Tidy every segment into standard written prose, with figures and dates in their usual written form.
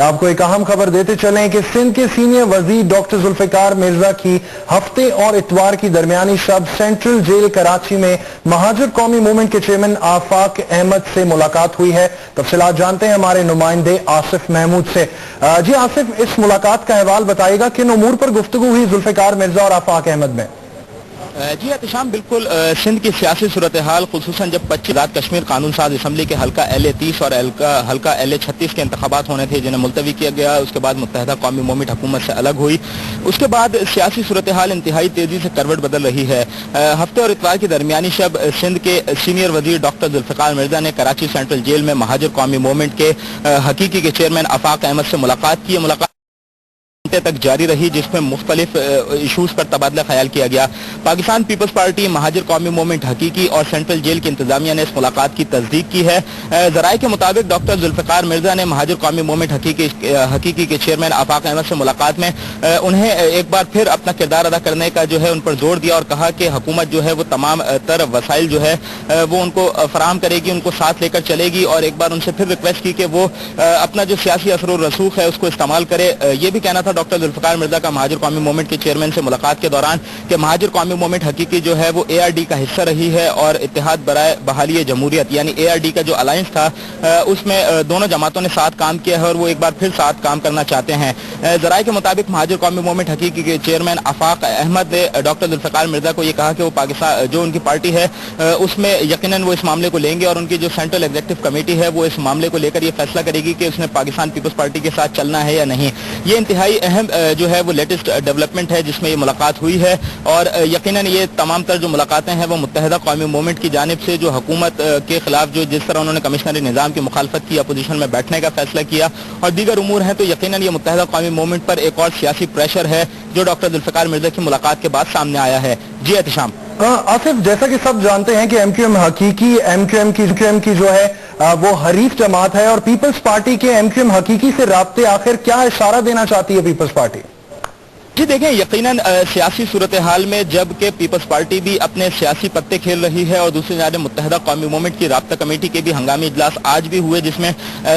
آپ کو ایک اہم خبر دیتے چلیں کہ سندھ کے سینئر وزیر ڈاکٹر ذوالفقار مرزا کی ہفتے اور اتوار کی درمیانی شب سینٹرل جیل کراچی میں مہاجر قومی موومنٹ کے چیئرمین آفاق احمد سے ملاقات ہوئی ہے۔ تفصیلات جانتے ہیں ہمارے نمائندے آصف محمود سے۔ جی آصف، اس ملاقات کا احوال بتائے گا، کن امور پر گفتگو ہوئی ذوالفقار مرزا اور آفاق احمد میں؟ جی احتشام، بالکل سندھ کی سیاسی صورتحال، خصوصاً جب 25 آزاد کشمیر قانون ساز اسمبلی کے حلقہ LA30 اور حلقہ LA36 کے انتخابات ہونے تھے جنہیں ملتوی کیا گیا، اس کے بعد متحدہ قومی موومنٹ حکومت سے الگ ہوئی، اس کے بعد سیاسی صورتحال انتہائی تیزی سے کروٹ بدل رہی ہے۔ ہفتے اور اتوار کی درمیانی شب سندھ کے سینئر وزیر ڈاکٹر ذوالفقار مرزا نے کراچی سینٹرل جیل میں مہاجر قومی موومنٹ کے حقیقی کے چیئرمین آفاق احمد سے ملاقات کی۔ تک جاری رہی، جس میں مختلف ایشوز پر تبادلہ خیال کیا گیا۔ پاکستان پیپلز پارٹی، مہاجر قومی موومنٹ حقیقی اور سینٹرل جیل کی انتظامیہ نے اس ملاقات کی تصدیق کی ہے۔ ذرائع کے مطابق ڈاکٹر ذوالفقار مرزا نے مہاجر قومی موومنٹ حقیقی کے چیئرمین آفاق احمد سے ملاقات میں انہیں ایک بار پھر اپنا کردار ادا کرنے کا جو ہے ان پر زور دیا اور کہا کہ حکومت جو ہے وہ تمام تر وسائل جو ہے وہ ان کو فراہم کرے گی، ان کو ساتھ لے کر چلے گی، اور ایک بار ان سے پھر ریکویسٹ کی کہ وہ اپنا جو سیاسی اثر و رسوخ ہے اس کو استعمال کرے۔ یہ بھی کہنا تھا ڈاکٹر ذوالفقار مرزا کا مہاجر قومی موومنٹ کے چیئرمین سے ملاقات کے دوران کہ مہاجر قومی موومنٹ حقیقی جو ہے وہ ARD کا حصہ رہی ہے، اور اتحاد برائے بحالی جمہوریت یعنی ARD کا جو الائنس تھا اس میں دونوں جماعتوں نے ساتھ کام کیا ہے اور وہ ایک بار پھر ساتھ کام کرنا چاہتے ہیں۔ ذرائع کے مطابق مہاجر قومی موومنٹ حقیقی کے چیئرمین آفاق احمد نے ڈاکٹر ذوالفقار مرزا کو یہ کہا کہ وہ پاکستان جو ان کی پارٹی ہے اس میں یقیناً وہ اس معاملے کو لیں گے، اور ان کی جو سینٹرل ایگزیکٹو کمیٹی ہے وہ اس معاملے کو لے کر یہ فیصلہ کرے گی کہ اس نے پاکستان پیپلز پارٹی کے ساتھ چلنا ہے یا نہیں۔ یہ انتہائی اہم جو ہے وہ لیٹسٹ ڈیولپمنٹ ہے جس میں یہ ملاقات ہوئی ہے، اور یقیناً یہ تمام تر جو ملاقاتیں ہیں وہ متحدہ قومی موومنٹ کی جانب سے جو حکومت کے خلاف جو جس طرح انہوں نے کمشنری نظام کی مخالفت کی، اپوزیشن میں بیٹھنے کا فیصلہ کیا اور دیگر امور ہیں، تو یقیناً یہ متحدہ قومی موومنٹ پر ایک اور سیاسی پریشر ہے جو ڈاکٹر ذوالفقار مرزا کی ملاقات کے بعد سامنے آیا ہے۔ جی احتشام۔ آصف، جیسا کہ سب جانتے ہیں کہ MQM حقیقی MQM کی جو ہے وہ حریف جماعت ہے، اور پیپلز پارٹی کے MQM حقیقی سے رابطے آخر کیا اشارہ دینا چاہتی ہے پیپلز پارٹی؟ جی دیکھیں، یقیناً سیاسی صورتحال میں جب کہ پیپلز پارٹی بھی اپنے سیاسی پتے کھیل رہی ہے اور دوسری جانب متحدہ قومی موومنٹ کی رابطہ کمیٹی کے بھی ہنگامی اجلاس آج بھی ہوئے جس میں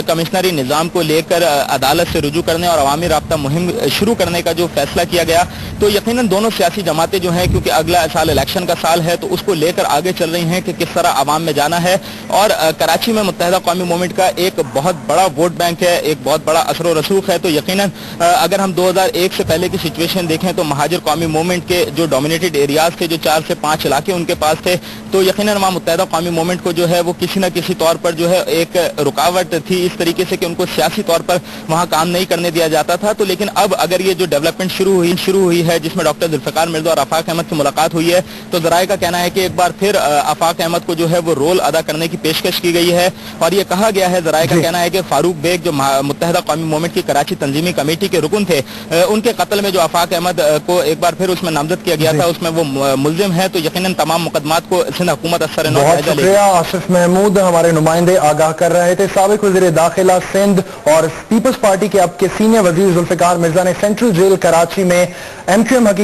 کمشنری نظام کو لے کر عدالت سے رجوع کرنے اور عوامی رابطہ مہم شروع کرنے کا جو فیصلہ کیا گیا، تو یقیناً دونوں سیاسی جماعتیں جو ہیں کیونکہ اگلا سال الیکشن کا سال ہے تو اس کو لے کر آگے چل رہی ہیں کہ کس طرح عوام میں جانا ہے، اور کراچی میں متحدہ قومی موومنٹ کا ایک بہت بڑا ووٹ بینک ہے، ایک بہت بڑا اثر و رسوخ ہے۔ تو یقیناً اگر ہم 2001 سے پہلے کی سچویشن دیکھیں تو مہاجر قومی موومنٹ کے جو ڈومینیٹڈ ایریاز تھے، جو 4 سے 5 علاقے ان کے پاس تھے، تو یقیناً وہاں متحدہ قومی موومنٹ کو جو ہے وہ کسی نہ کسی طور پر جو ہے ایک رکاوٹ تھی، اس طریقے سے کہ ان کو سیاسی طور پر وہاں کام نہیں کرنے دیا جاتا تھا۔ تو لیکن اب اگر یہ جو ڈیولپمنٹ شروع ہوئی ہے جس میں ڈاکٹر ذوالفقار مرزا اور آفاق احمد کی ملاقات ہوئی ہے، تو ذرائع کا کہنا ہے کہ ایک بار پھر آفاق احمد کو جو ہے وہ رول ادا کرنے کی پیشکش کی گئی ہے، اور یہ کہا گیا ہے، ذرائع کا کہنا ہے کہ فاروق بیگ جو متحدہ قومی موومنٹ کی کراچی تنظیمی کمیٹی کے رکن تھے، ان کے قتل میں جو آفاق احمد کو ایک بار پھر اس میں نامزد کیا گیا تھا، اس میں وہ ملزم ہے، تو یقیناً تمام مقدمات کو سندھ حکومت اثر نو بہت شکریہ آصف محمود، ہمارے نمائندے آگاہ کر رہے تھے۔ سابق وزیر داخلہ سندھ اور پیپلز پارٹی کے اب کے سینئر وزیر ذوالفقار مرزا نے سینٹرل جیل کراچی میں MQM حقیقی